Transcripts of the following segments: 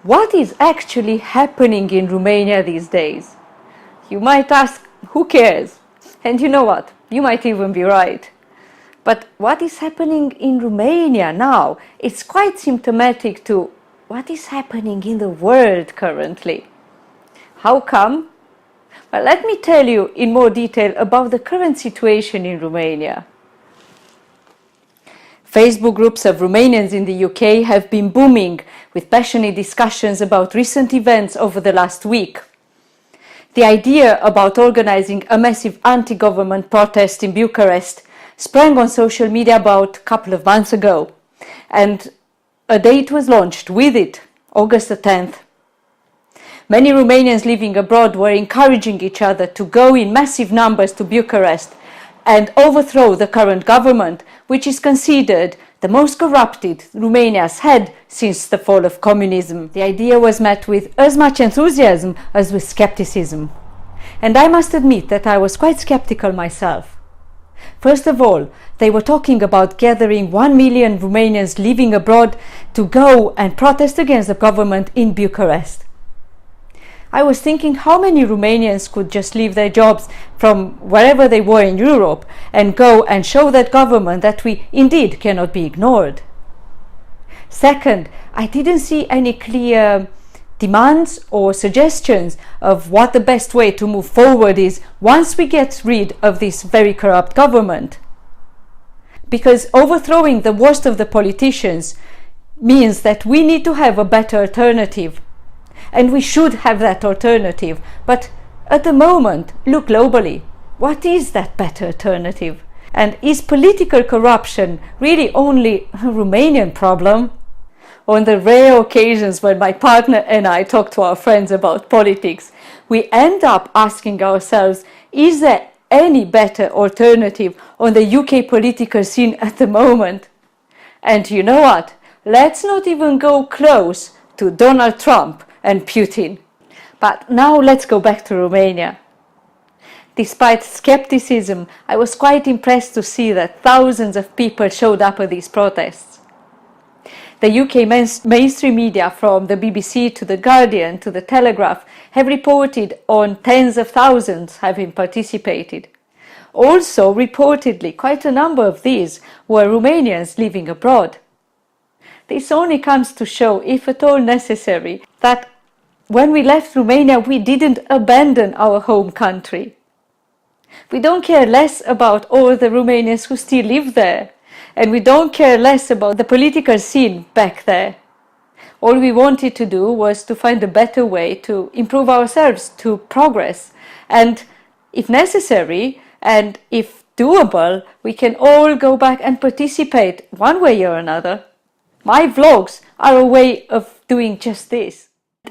what is actually happening in Romania these days? You might ask, who cares? And you know what? You might even be right. But what is happening in Romania now? It's quite symptomatic to what is happening in the world currently. How come? Well, let me tell you in more detail about the current situation in Romania. Facebook groups of Romanians in the UK have been booming with passionate discussions about recent events over the last week. The idea about organizing a massive anti-government protest in Bucharest sprang on social media about a couple of months ago, and a date was launched with it, August the 10th. Many Romanians living abroad were encouraging each other to go in massive numbers to Bucharest and overthrow the current government, which is considered the most corrupted Romania's had since the fall of communism. The idea was met with as much enthusiasm as with skepticism. And I must admit that I was quite skeptical myself. First of all, they were talking about gathering 1 million Romanians living abroad to go and protest against the government in Bucharest. I was thinking how many Romanians could just leave their jobs from wherever they were in Europe and go and show that government that we indeed cannot be ignored. Second, I didn't see any clear demands or suggestions of what the best way to move forward is once we get rid of this very corrupt government. Because overthrowing the worst of the politicians means that we need to have a better alternative. And we should have that alternative. But at the moment, look globally. What is that better alternative? And is political corruption really only a Romanian problem? On the rare occasions when my partner and I talk to our friends about politics, we end up asking ourselves, is there any better alternative on the UK political scene at the moment? And you know what? Let's not even go close to Donald Trump and Putin. But now let's go back to Romania. Despite skepticism, I was quite impressed to see that thousands of people showed up at these protests. The UK mainstream media, from the BBC to The Guardian to The Telegraph, have reported on tens of thousands having participated. Also, reportedly, quite a number of these were Romanians living abroad. This only comes to show, if at all necessary, that when we left Romania, we didn't abandon our home country. We don't care less about all the Romanians who still live there, and we don't care less about the political scene back there. All we wanted to do was to find a better way to improve ourselves, to progress, and if necessary, and if doable, we can all go back and participate one way or another. My vlogs are a way of doing just this.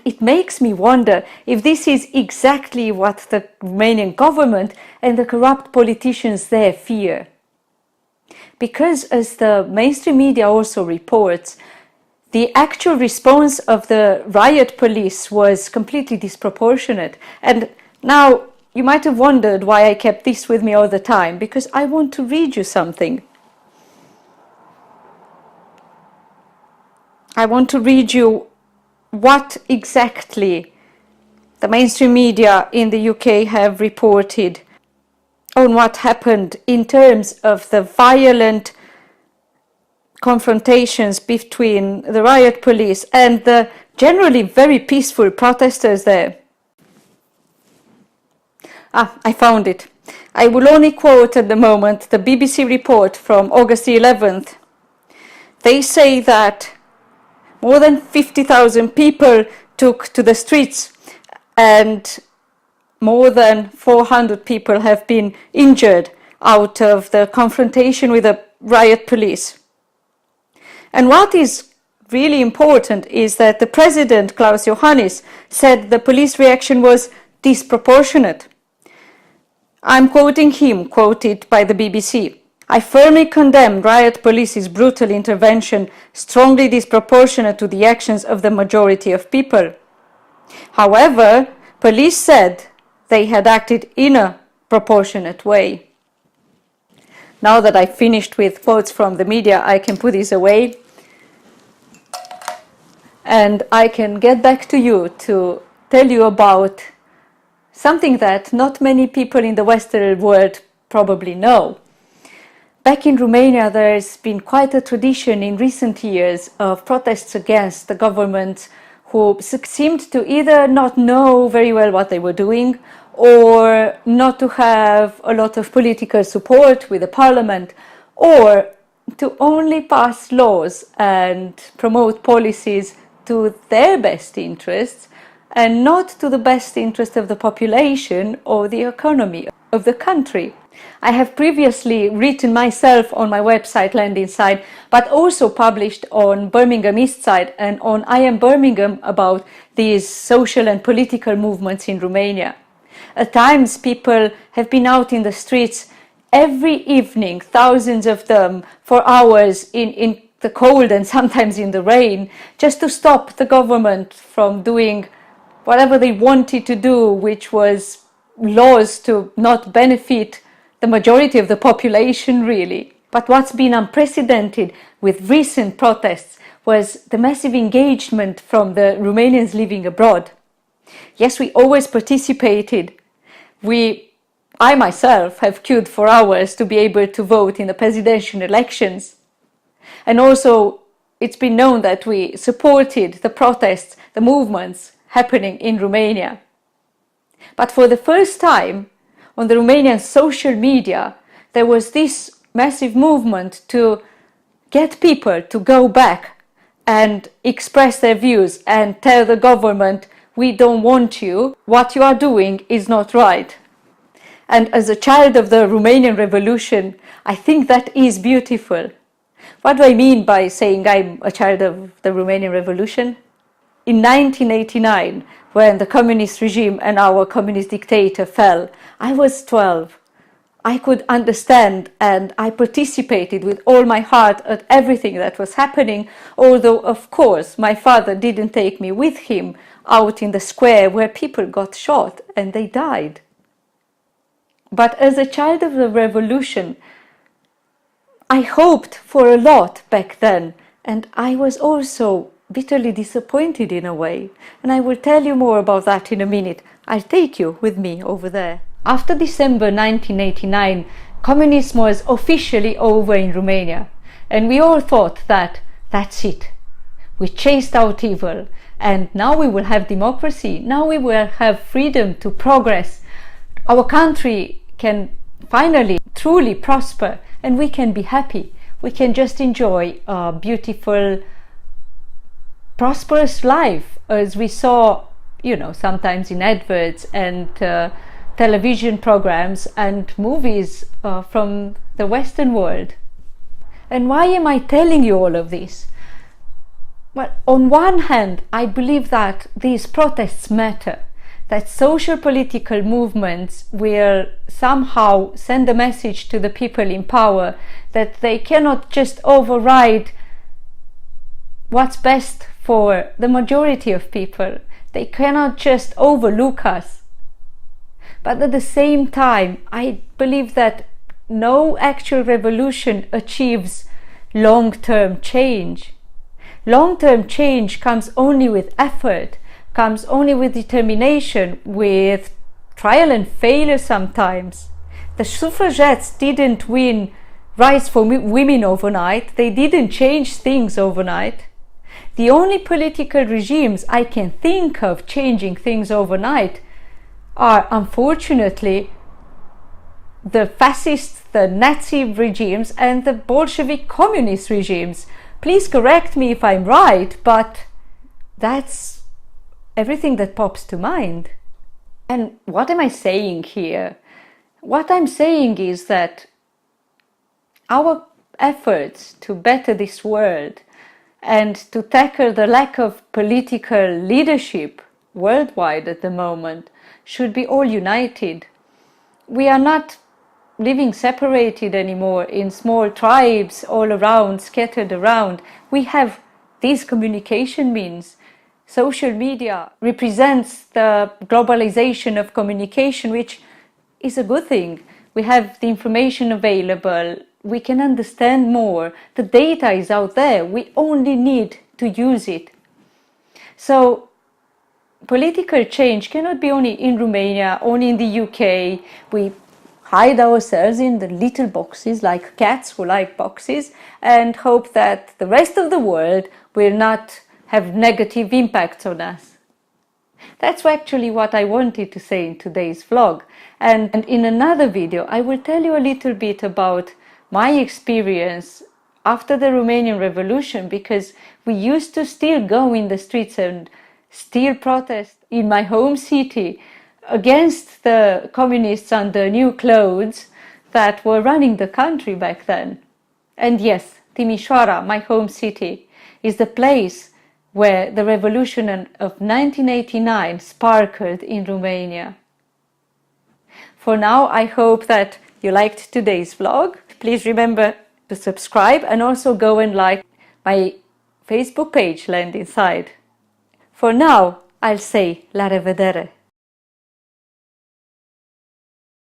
It makes me wonder if this is exactly what the Romanian government and the corrupt politicians there fear. Because, as the mainstream media also reports, the actual response of the riot police was completely disproportionate. And now you might have wondered why I kept this with me all the time, because I want to read you something. I want to read you what exactly the mainstream media in the UK have reported on what happened in terms of the violent confrontations between the riot police and the generally very peaceful protesters there. I found it. I will only quote at the moment the BBC report from August the 11th. They say that more than 50,000 people took to the streets and more than 400 people have been injured out of the confrontation with the riot police. And what is really important is that the President, Klaus Iohannis, said the police reaction was disproportionate. I'm quoting him, quoted by the BBC. I firmly condemn riot police's brutal intervention, strongly disproportionate to the actions of the majority of people. However, police said they had acted in a proportionate way. Now that I've finished with quotes from the media, I can put this away. and I can get back to you to tell you about something that not many people in the Western world probably know. Back in Romania, there's been quite a tradition in recent years of protests against the government who seemed to either not know very well what they were doing or not to have a lot of political support with the parliament, or to only pass laws and promote policies to their best interests and not to the best interest of the population or the economy of the country. I have previously written myself on my website Land Inside, but also published on Birmingham East Side and on I Am Birmingham about these social and political movements in Romania. At times people have been out in the streets every evening, thousands of them, for hours in the cold and sometimes in the rain, just to stop the government from doing whatever they wanted to do, which was laws to not benefit the majority of the population, really. But what's been unprecedented with recent protests was the massive engagement from the Romanians living abroad. Yes, we always participated. I myself have queued for hours to be able to vote in the presidential elections. And also, it's been known that we supported the protests, the movements happening in Romania. But for the first time, on the Romanian social media, there was this massive movement to get people to go back and express their views and tell the government, we don't want you, what you are doing is not right. And as a child of the Romanian Revolution, I think that is beautiful. What do I mean by saying I'm a child of the Romanian Revolution? In 1989, when the communist regime and our communist dictator fell, I was 12. I could understand and I participated with all my heart at everything that was happening, although of course my father didn't take me with him out in the square where people got shot and they died. But as a child of the revolution, I hoped for a lot back then, and I was also bitterly disappointed in a way. And I will tell you more about that in a minute. I'll take you with me over there. After December 1989, communism was officially over in Romania. And we all thought that that's it. We chased out evil. And now we will have democracy. Now we will have freedom to progress. Our country can finally truly prosper and we can be happy. We can just enjoy a beautiful, prosperous life, as we saw, sometimes in adverts and television programs and movies from the Western world. And why am I telling you all of this? Well, on one hand, I believe that these protests matter, that social political movements will somehow send a message to the people in power that they cannot just override what's best for the majority of people. They cannot just overlook us. But at the same time, I believe that no actual revolution achieves long-term change. Long-term change comes only with effort, comes only with determination, with trial and failure sometimes. The suffragettes didn't win rights for women overnight. They didn't change things overnight. The only political regimes I can think of changing things overnight are, unfortunately, the fascist, the Nazi regimes and the Bolshevik communist regimes. Please correct me if I'm right, but that's everything that pops to mind. And what am I saying here? What I'm saying is that our efforts to better this world and to tackle the lack of political leadership worldwide at the moment should be all united. We are not living separated anymore in small tribes all around, scattered around. We have these communication means. Social media represents the globalization of communication, which is a good thing. We have the information available. We can understand more. The data is out there. We only need to use it. So political change cannot be only in Romania, only in the UK. We hide ourselves in the little boxes like cats who like boxes and hope that the rest of the world will not have negative impacts on us. That's actually what I wanted to say in today's vlog. And in another video, I will tell you a little bit about my experience after the Romanian Revolution, because we used to still go in the streets and still protest in my home city against the communists and the new clothes that were running the country back then. And yes, Timișoara, my home city, is the place where the revolution of 1989 sparkled in Romania. For now, I hope that you liked today's vlog. Please remember to subscribe and also go and like my Facebook page, Land Inside. For now, I'll say la revedere.